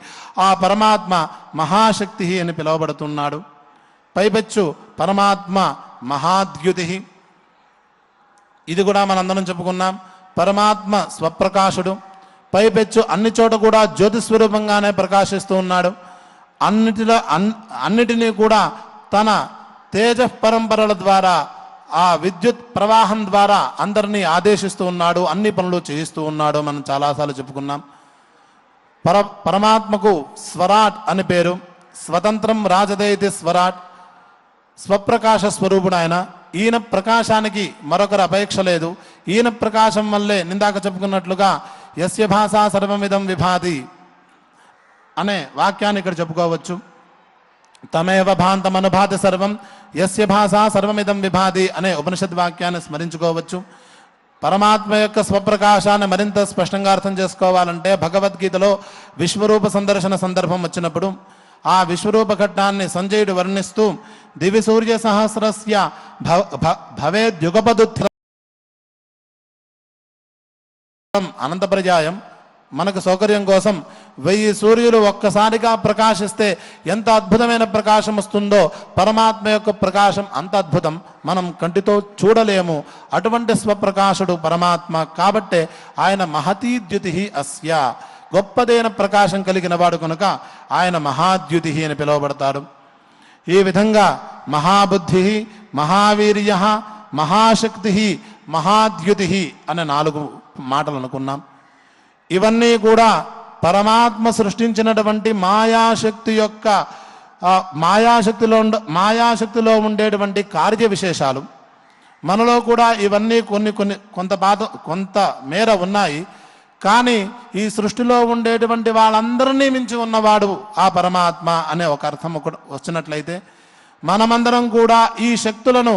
ఆ పరమాత్మ మహాశక్తి అని పిలువబడుతున్నాడు. పైపెచ్చు పరమాత్మ మహాద్యుతి. ఇది కూడా మనందరం చెప్పుకున్నాం. పరమాత్మ స్వప్రకాశుడు, పైపెచ్చు అన్ని చోట కూడా జ్యోతిస్వరూపంగానే ప్రకాశిస్తూ ఉన్నాడు. అన్నిటినీ కూడా తన తేజ పరంపరల ద్వారా, ఆ విద్యుత్ ప్రవాహం ద్వారా అందరినీ ఆదేశిస్తూ ఉన్నాడు, అన్ని పనులు చేయిస్తూ ఉన్నాడు. మనం చాలాసార్లు చెప్పుకున్నాం. పరమాత్మకు స్వరాట్ అని పేరు. స్వతంత్రం రాజదేతి స్వరాట్, స్వప్రకాశ స్వరూపుడు ఆయన. ఈయన ప్రకాశానికి మరొకరు అపేక్ష లేదు. ఈయన ప్రకాశం వల్లే నిందాక చెప్పుకున్నట్లుగా యస్య భాషా సర్వమిదం విభాతి అనే వాక్యాన్ని ఇక్కడ చెప్పుకోవచ్చు. తమేవ భాంతమనుభాతి సర్వం యస్య భాషా సర్వమిదం విభాతి అనే ఉపనిషద్ వాక్యాన్ని స్మరించుకోవచ్చు. పరమాత్మ యొక్క స్వప్రకాశాన్ని మరింత స్పష్టంగా అర్థం చేసుకోవాలంటే భగవద్గీతలో విశ్వరూప సందర్శన సందర్భం వచ్చినప్పుడు ఆ విశ్వరూప ఘట్టాన్ని సంజయుడు వర్ణిస్తూ దివి సూర్య సహస్రస్య భవేద్యుగపదుత్థితం అనంతపర్యాయం, మనకు సౌకర్యం కోసం 1000 సూర్యులు ఒక్కసారిగా ప్రకాశిస్తే ఎంత అద్భుతమైన ప్రకాశం వస్తుందో పరమాత్మ యొక్క ప్రకాశం అంత అద్భుతం, మనం కంటితో చూడలేము. అటువంటి స్వప్రకాశుడు పరమాత్మ. కాబట్టే ఆయన మహతీద్యుతి అస్య, గొప్పదైన ప్రకాశం కలిగిన వాడు కనుక ఆయన మహాద్యుతి అని పిలువబడతాడు. ఈ విధంగా మహాబుద్ధి, మహావీర్య, మహాశక్తి, మహాద్యుతి అనే 4 మాటలు అనుకున్నాం. ఇవన్నీ కూడా పరమాత్మ సృష్టించినటువంటి మాయాశక్తి యొక్క మాయాశక్తిలో ఉండేటువంటి కార్య విశేషాలు. మనలో కూడా ఇవన్నీ కొంత మేర ఉన్నాయి. కానీ ఈ సృష్టిలో ఉండేటువంటి వాళ్ళందరినీ మించి ఉన్నవాడు ఆ పరమాత్మ అనే ఒక అర్థం వచ్చినట్లయితే, మనమందరం కూడా ఈ శక్తులను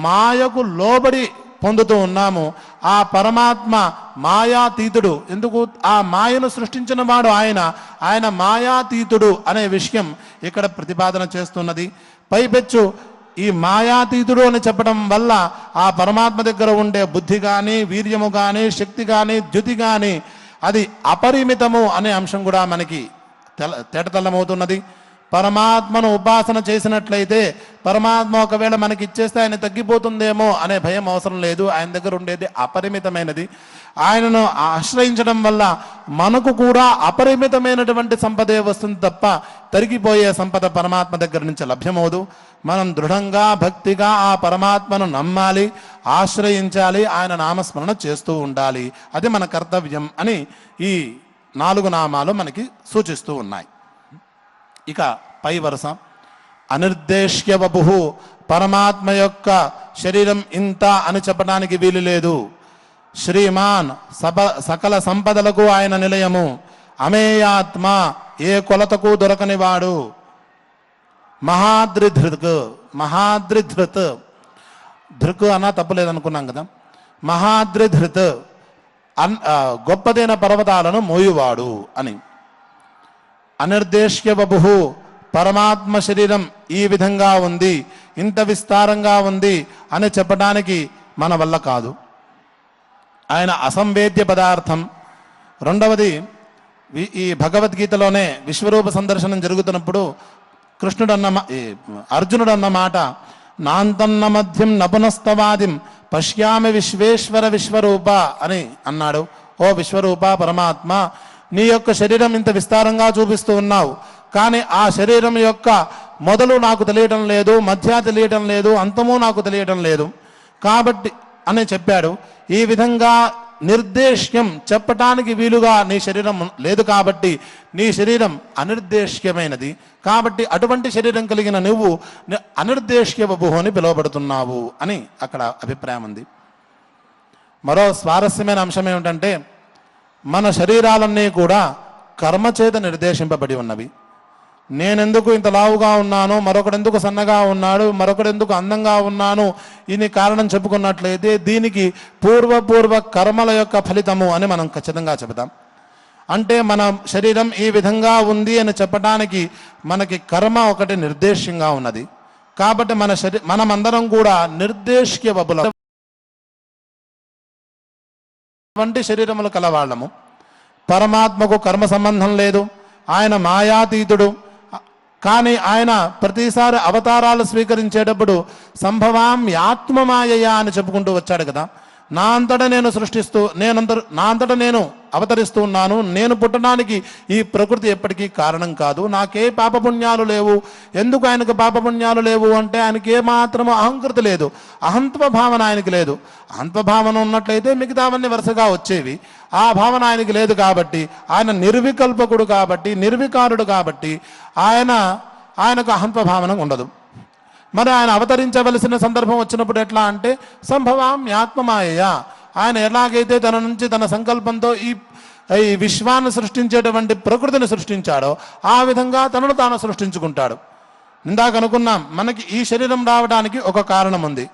మాయకు లోబడి పొందుతూ ఉన్నాము. ఆ పరమాత్మ మాయాతీతుడు. ఎందుకు? ఆ మాయను సృష్టించిన వాడు ఆయన మాయాతీతుడు అనే విషయం ఇక్కడ ప్రతిపాదన చేస్తున్నది. పైపెచ్చు ఈ మాయాతీతుడు అని చెప్పడం వల్ల ఆ పరమాత్మ దగ్గర ఉండే బుద్ధి కానీ, వీర్యము కానీ, శక్తి కానీ, ద్యుతి కానీ అది అపరిమితము అనే అంశం కూడా మనకి తేటతెల్లమవుతున్నది. పరమాత్మను ఉపాసన చేసినట్లయితే పరమాత్మ ఒకవేళ మనకి ఇచ్చేస్తే ఆయన తగ్గిపోతుందేమో అనే భయం అవసరం లేదు. ఆయన దగ్గర ఉండేది అపరిమితమైనది. ఆయనను ఆశ్రయించడం వల్ల మనకు కూడా అపరిమితమైనటువంటి సంపదే వస్తుంది తప్ప తరిగిపోయే సంపద పరమాత్మ దగ్గర నుంచి లభ్యమవుదు. మనం దృఢంగా భక్తిగా ఆ పరమాత్మను నమ్మాలి, ఆశ్రయించాలి, ఆయన నామస్మరణ చేస్తూ ఉండాలి. అది మన కర్తవ్యం అని ఈ 4 నామాలు మనకి సూచిస్తూ ఉన్నాయి. ఇక పై వరుస అనిర్దేశ్య వపుః, పరమాత్మ యొక్క శరీరం ఇంత అని చెప్పడానికి వీలు లేదు. శ్రీమాన్, సకల సంపదలకు ఆయన నిలయము. అమేయాత్మ, ఏ కొలతకు దొరకనివాడు. మహాద్రిధృత్ ధృక్ అన్నా తప్పులేదనుకున్నాం కదా. మహాద్రిధృత్ గొప్పదైన పర్వతాలను మోయువాడు అని. అనిర్దేశ్య వపుః, పరమాత్మ శరీరం ఈ విధంగా ఉంది, ఇంత విస్తారంగా ఉంది అని చెప్పడానికి మన వల్ల కాదు. ఆయన అసంవేద్య పదార్థం. రెండవది, ఈ భగవద్గీతలోనే విశ్వరూప సందర్శనం జరుగుతున్నప్పుడు అర్జునుడు అన్న మాట, నాంతన్న మధ్యం నపునస్తవాదిం పశ్యామి విశ్వేశ్వర విశ్వరూప అని అన్నాడు. ఓ విశ్వరూప పరమాత్మ, నీ యొక్క శరీరం ఇంత విస్తారంగా చూపిస్తూ ఉన్నావు, కానీ ఆ శరీరం యొక్క మొదలు నాకు తెలియటం లేదు, మధ్య తెలియటం లేదు, అంతము నాకు తెలియటం లేదు కాబట్టి అని చెప్పాడు. ఈ విధంగా నిర్దేశ్యం చెప్పటానికి వీలుగా నీ శరీరం లేదు కాబట్టి నీ శరీరం అనిర్దేశ్యమైనది. కాబట్టి అటువంటి శరీరం కలిగిన నువ్వు అనిర్దేశ్య వపుః అని పిలువబడుతున్నావు అని అక్కడ అభిప్రాయం ఉంది. మరో స్వారస్యమైన అంశం ఏమిటంటే, మన శరీరాలన్నీ కూడా కర్మ చేత నిర్దేశింపబడి ఉన్నవి. నేనెందుకు ఇంత లావుగా ఉన్నాను, మరొకడెందుకు సన్నగా ఉన్నాడు, మరొకడెందుకు అందంగా ఉన్నాను, ఇది కారణం చెప్పుకున్నట్లయితే దీనికి పూర్వ కర్మల యొక్క ఫలితము అని మనం ఖచ్చితంగా చెబుతాం. అంటే మన శరీరం ఈ విధంగా ఉంది అని చెప్పడానికి మనకి కర్మ ఒకటి నిర్దేశ్యంగా ఉన్నది. కాబట్టి మనమందరం కూడా నిర్దేశ్య వపుల వంటి శరీరములు కలవాళ్ళము. పరమాత్మకు కర్మ సంబంధం లేదు, ఆయన మాయాతీతుడు. కానీ ఆయన ప్రతిసారి అవతారాలు స్వీకరించేటప్పుడు సంభవాం ఆత్మమాయయా అని చెప్పుకుంటూ వచ్చాడు కదా. నా అంతటా నేను సృష్టిస్తూ నా అంతటా నేను అవతరిస్తూ ఉన్నాను. నేను పుట్టడానికి ఈ ప్రకృతి ఎప్పటికీ కారణం కాదు. నాకే పాపపుణ్యాలు లేవు. ఎందుకు ఆయనకు పాపపుణ్యాలు లేవు అంటే ఆయనకి ఏమాత్రము అహంకృతి లేదు, అహంత్వ భావన ఆయనకి లేదు. అహంత్వ భావన ఉన్నట్లయితే మిగతావన్నీ వరుసగా వచ్చేవి. ఆ భావన ఆయనకి లేదు కాబట్టి, ఆయన నిర్వికల్పకుడు కాబట్టి, నిర్వికారుడు కాబట్టి ఆయనకు అహంత్వ భావన ఉండదు. మరి ఆయన అవతరించవలసిన సందర్భం వచ్చినప్పుడు ఎట్లా అంటే సంభవామ్యాత్మమాయ, ఆయన ఎలాగైతే తన నుంచి తన సంకల్పంతో ఈ విశ్వాన్ని సృష్టించేటువంటి ప్రకృతిని సృష్టించాడో ఆ విధంగా తనను తాను సృష్టించుకుంటాడు. ఇందాక అనుకున్నాం, మనకి ఈ శరీరం రావడానికి ఒక కారణం ఉంది.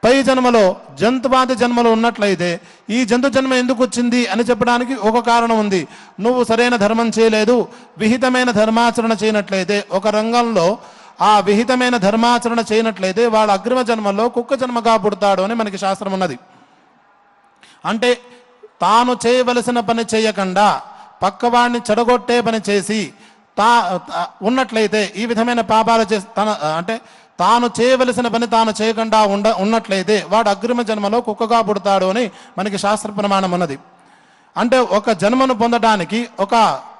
పై జన్మలో జంతువాది జన్మలో ఉన్నట్లయితే ఈ జంతు జన్మ ఎందుకు వచ్చింది అని చెప్పడానికి ఒక కారణం ఉంది. నువ్వు సరైన ధర్మం చేయలేదు, విహితమైన ధర్మాచరణ చేయనట్లయితే, ఒక రంగంలో ఆ విహితమైన ధర్మాచరణ చేయనట్లయితే వాడు అగ్రిమ జన్మలో కుక్క జన్మగా పుడతాడు అని మనకి శాస్త్రం ఉన్నది. అంటే తాను చేయవలసిన పని చేయకుండా పక్కవాడిని చెడగొట్టే పని చేసి ఉన్నట్లయితే, ఈ విధమైన పాపాలు అంటే తాను చేయవలసిన పని తాను చేయకుండా ఉన్నట్లయితే వాడు అగ్రిమ జన్మలో కుక్కగా పుడతాడు అని మనకి శాస్త్ర ప్రమాణం ఉన్నది. అంటే ఒక జన్మను పొందడానికి ఒక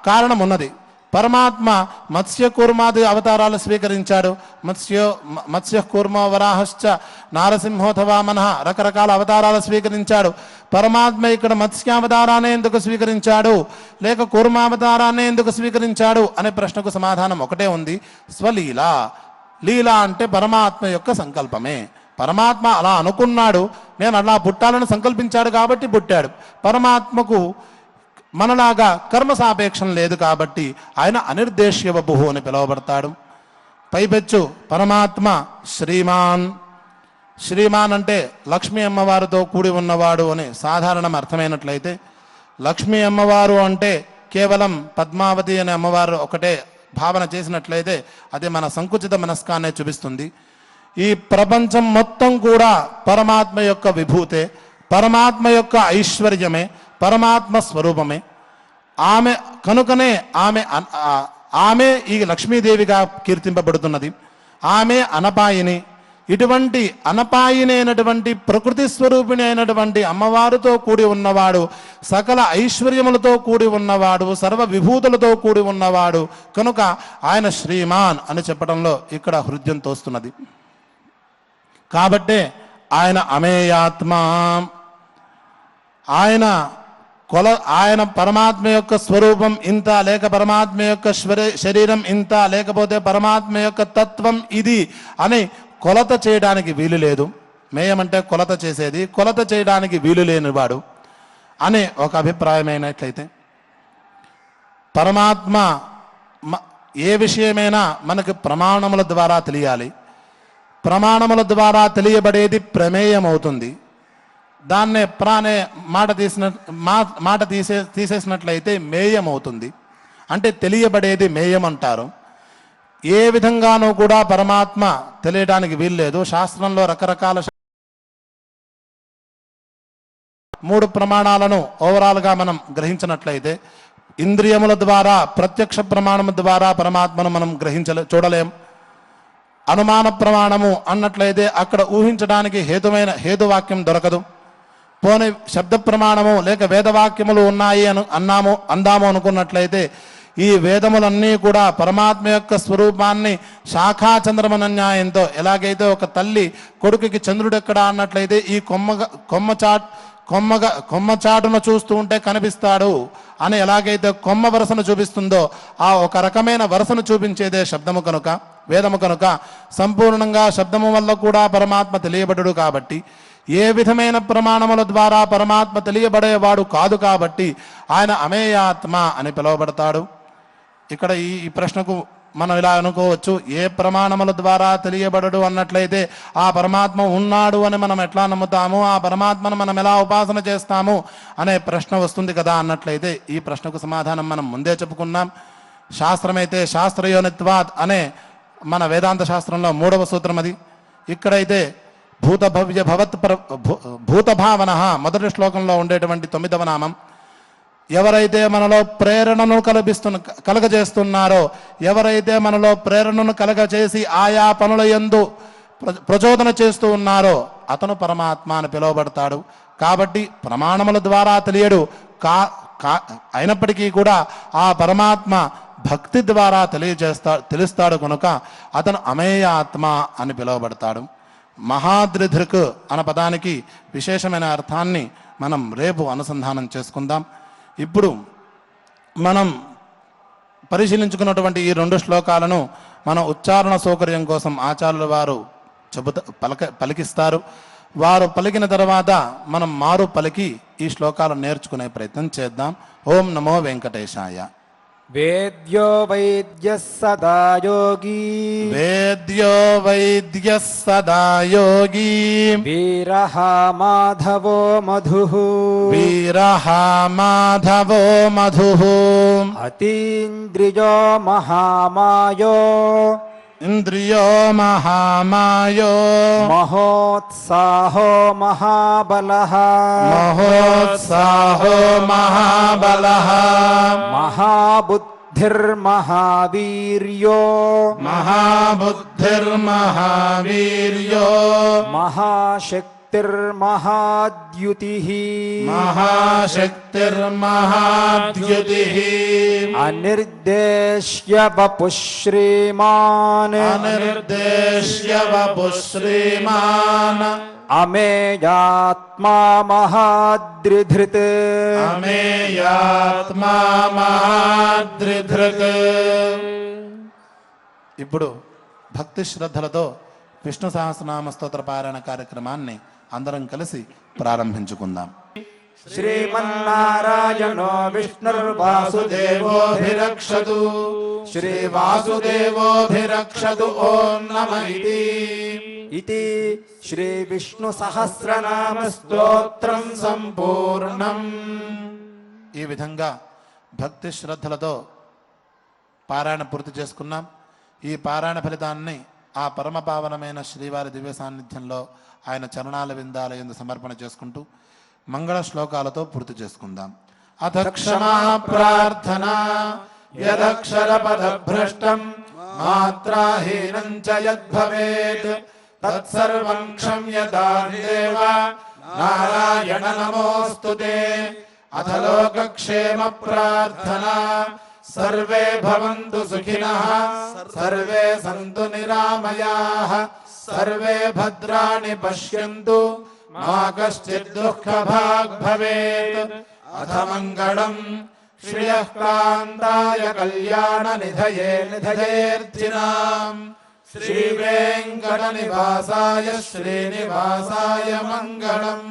కారణం ఉన్నది. పరమాత్మ మత్స్య కూర్మాది అవతారాలు స్వీకరించాడు. మత్స్య కూర్మ వరాహశ్చ నారసింహోథవామన రకరకాల అవతారాలు స్వీకరించాడు. పరమాత్మ ఇక్కడ మత్స్యావతారాన్ని ఎందుకు స్వీకరించాడు, లేక కూర్మావతారాన్ని ఎందుకు స్వీకరించాడు అనే ప్రశ్నకు సమాధానం ఒకటే ఉంది, స్వలీల. లీల అంటే పరమాత్మ యొక్క సంకల్పమే. పరమాత్మ అలా అనుకున్నాడు, నేను అలా పుట్టాలని సంకల్పించాడు కాబట్టి పుట్టాడు. పరమాత్మకు మనలాగా కర్మ సాపేక్షం లేదు కాబట్టి ఆయన అనిర్దేశ్య వపుః అని పిలువబడతాడు. పైపెచ్చు పరమాత్మ శ్రీమాన్. శ్రీమాన్ అంటే లక్ష్మీ అమ్మవారితో కూడి ఉన్నవాడు అని సాధారణం అర్థమైనట్లయితే, లక్ష్మీ అమ్మవారు అంటే కేవలం పద్మావతి అనే అమ్మవారు ఒకటే భావన చేసినట్లయితే అది మన సంకుచిత మనస్కాన్నే చూపిస్తుంది. ఈ ప్రపంచం మొత్తం కూడా పరమాత్మ యొక్క విభూతే, పరమాత్మ యొక్క ఐశ్వర్యమే, పరమాత్మ స్వరూపమే. ఆమె కనుకనే ఆమె ఈ లక్ష్మీదేవిగా కీర్తింపబడుతున్నది. ఆమె అనపాయిని. ఇటువంటి అనపాయిని అయినటువంటి ప్రకృతి స్వరూపిణి అయినటువంటి అమ్మవారితో కూడి ఉన్నవాడు, సకల ఐశ్వర్యములతో కూడి ఉన్నవాడు, సర్వ విభూతులతో కూడి ఉన్నవాడు కనుక ఆయన శ్రీమాన్ అని చెప్పడంలో ఇక్కడ హృదయం తోస్తున్నది. కాబట్టే ఆయన అమేయాత్మ. ఆయన పరమాత్మ యొక్క స్వరూపం ఇంత, లేక పరమాత్మ యొక్క శరీరం ఇంత, లేకపోతే పరమాత్మ యొక్క తత్వం ఇది అని కొలత చేయడానికి వీలు లేదు. మేయం అంటే కొలత చేసేది, కొలత చేయడానికి వీలు లేనివాడు అనే ఒక అభిప్రాయమైనట్లయితే, పరమాత్మ ఏ విషయమైనా మనకు ప్రమాణముల ద్వారా తెలియాలి. ప్రమాణముల ద్వారా తెలియబడేది ప్రమేయం అవుతుంది. దాన్నే ప్రాణే మాట తీసేసినట్లయితే మేయం అవుతుంది. అంటే తెలియబడేది మేయం అంటారు. ఏ విధంగానూ కూడా పరమాత్మ తెలియడానికి వీల్లేదు. శాస్త్రంలో రకరకాల 3 ప్రమాణాలను ఓవరాల్గా మనం గ్రహించినట్లయితే, ఇంద్రియముల ద్వారా ప్రత్యక్ష ప్రమాణము ద్వారా పరమాత్మను మనం చూడలేం. అనుమాన ప్రమాణము అన్నట్లయితే అక్కడ ఊహించడానికి హేతువాక్యం దొరకదు. పోనీ శబ్ద ప్రమాణము లేక వేదవాక్యములు ఉన్నాయి అందాము అనుకున్నట్లయితే ఈ వేదములన్నీ కూడా పరమాత్మ యొక్క స్వరూపాన్ని శాఖా చంద్రమన్యాయంతో, ఎలాగైతే ఒక తల్లి కొడుకుకి చంద్రుడెక్కడా అన్నట్లయితే ఈ కొమ్మ చాటును చూస్తూ ఉంటే కనిపిస్తాడు అని ఎలాగైతే కొమ్మ వరసను చూపిస్తుందో ఆ ఒక రకమైన వరసను చూపించేదే శబ్దము కనుక, వేదము కనుక సంపూర్ణంగా శబ్దము వల్ల కూడా పరమాత్మ తెలియబడడు. కాబట్టి ఏ విధమైన ప్రమాణముల ద్వారా పరమాత్మ తెలియబడేవాడు కాదు కాబట్టి ఆయన అమేయాత్మ అని పిలువబడతాడు. ఇక్కడ ఈ ప్రశ్నకు మనం ఇలా అనుకోవచ్చు, ఏ ప్రమాణముల ద్వారా తెలియబడడు అన్నట్లయితే ఆ పరమాత్మ ఉన్నాడు అని మనం ఎట్లా నమ్ముతాము, ఆ పరమాత్మను మనం ఎలా ఉపాసన చేస్తాము అనే ప్రశ్న వస్తుంది కదా అన్నట్లయితే ఈ ప్రశ్నకు సమాధానం మనం ముందే చెప్పుకున్నాం. శాస్త్రమైతే శాస్త్రయోనిత్వాత్ అనే మన వేదాంత శాస్త్రంలో 3వ సూత్రం అది. ఇక్కడైతే భూతభావన మొదటి శ్లోకంలో ఉండేటువంటి 9వ నామం. ఎవరైతే మనలో ప్రేరణను కలగజేస్తున్నారో, ఎవరైతే మనలో ప్రేరణను కలగజేసి ఆయా పనుల యందు ప్రచోదన చేస్తూ ఉన్నారో అతను పరమాత్మ అని పిలువబడతాడు. కాబట్టి ప్రమాణముల ద్వారా తెలియడు. అయినప్పటికీ కూడా ఆ పరమాత్మ భక్తి ద్వారా తెలుస్తాడు కనుక అతను అమేయ ఆత్మ అని పిలువబడతాడు. మహాద్రిధృక్ అన్న పదానికి విశేషమైన అర్థాన్ని మనం రేపు అనుసంధానం చేసుకుందాం. ఇప్పుడు మనం పరిశీలించుకున్నటువంటి ఈ 2 శ్లోకాలను మన ఉచ్చారణ సౌకర్యం కోసం ఆచార్యుల వారు పలికిస్తారు. వారు పలికిన తర్వాత మనం మారు పలికి ఈ శ్లోకాలను నేర్చుకునే ప్రయత్నం చేద్దాం. ఓం నమో వెంకటేశాయ. వేద్యో వైద్యః సదా యోగి వేద్యో వైద్యః సదా యోగి వీరః మాధవో మధుః వీరః మాధవో మధుః అతీంద్రియో మహామాయో ఇంద్రియో మహామాయో మహోత్సాహో మహాబలః మహోత్సాహో మహాబలః మహాబుద్ధిర్మహావీర్యో మహాబుద్ధిర్మహావీర్యో మహాశక్తిర్మహాద్యుతిః మహాశక్తిర్మహాద్యుతిః అనిర్దేశ్య వపుః శ్రీమాన్ అనిర్దేశ్య వపుః శ్రీమాన్ అమేయాత్మా మహాద్రిధృత్ అమేయాత్మా మహాద్రిధృక్. ఇప్పుడు భక్తి శ్రద్ధలతో విష్ణు సహస్రనామ స్తోత్ర పారాయణ కార్యక్రమాన్ని అందరం కలిసి ప్రారంభించుకుందాం. శ్రీమన్నారాయణో విష్ణుర్వాసుదేవోభిరక్షతు శ్రీవాసుదేవోభిరక్షతు. ఓం నమ ఇతి శ్రీ విష్ణు సహస్రనామ స్తోత్రం సంపూర్ణం. ఈ విధంగా భక్తి శ్రద్ధలతో పారాయణ పూర్తి చేసుకున్నాం. ఈ పారాయణ ఫలితాన్ని ఆ పరమ పావనమైన శ్రీవారి దివ్య సాన్నిధ్యంలో ఆయన చరణాల విందాల యందు సమర్పణ చేసుకుంటూ మంగళ శ్లోకాలతో పూర్తి చేసుకుందాం. అథ క్షమా ప్రార్థనా యదక్షర పదభ్రష్టం మాత్రాహీనం చ యద్భవేత్ తత్సర్వం క్షమ్యతాం దేవ నారాయణ నమోస్తుతే. అథ లోకక్షేమ ప్రార్థనా సర్వే భవంతు సుఖినః సర్వే సంతు నిరామయాః సర్వే భద్రాణి పశ్యంతు మా కశ్చిద్ దుఃఖభాగ్ భవేత్. అథ మంగళం శ్రియః కాంతాయ కళ్యాణ నిధయే నిధయేర్థినాం శ్రీ వెంకట నివాసాయ శ్రీనివాసాయ మంగళం.